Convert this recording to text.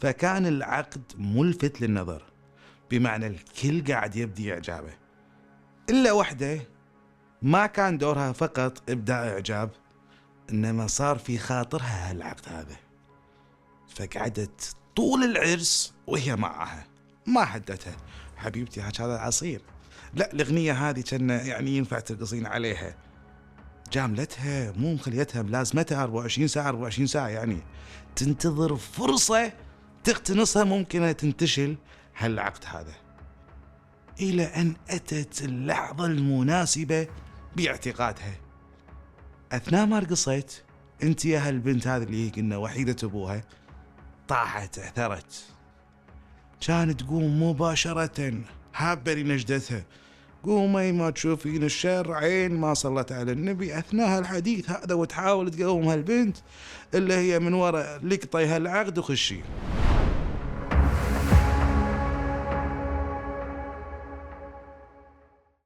فكان العقد ملفت للنظر، بمعنى الكل قاعد يبدي إعجابه، إلا وحدة ما كان دورها فقط إبداء إعجاب، إنما صار في خاطرها هالعقد هذا، فقعدت طول العرس وهي معها ما حدتها. حبيبتي هذا عصير، لا الأغنية هذه كان يعني ينفع ترقصين عليها. جاملتها مو مخليتها ملازمتها 24 ساعة 24 ساعة، يعني تنتظر فرصة تقتنصها ممكن تنتشل هالعقد هذا، إلى أن أتت اللحظة المناسبة باعتقادها. أثناء ما رقصت انت يا هالبنت هذه اللي قلنا وحيدة أبوها طاحت اعثرت، كانت تقوم مباشرة حابة لنجدتها، قومي ما تشوفين الشر عين ما صلت على النبي أثناء الحديث هذا، وتحاول تقوم هالبنت اللي هي من وراء لقطي هالعقد وخشي.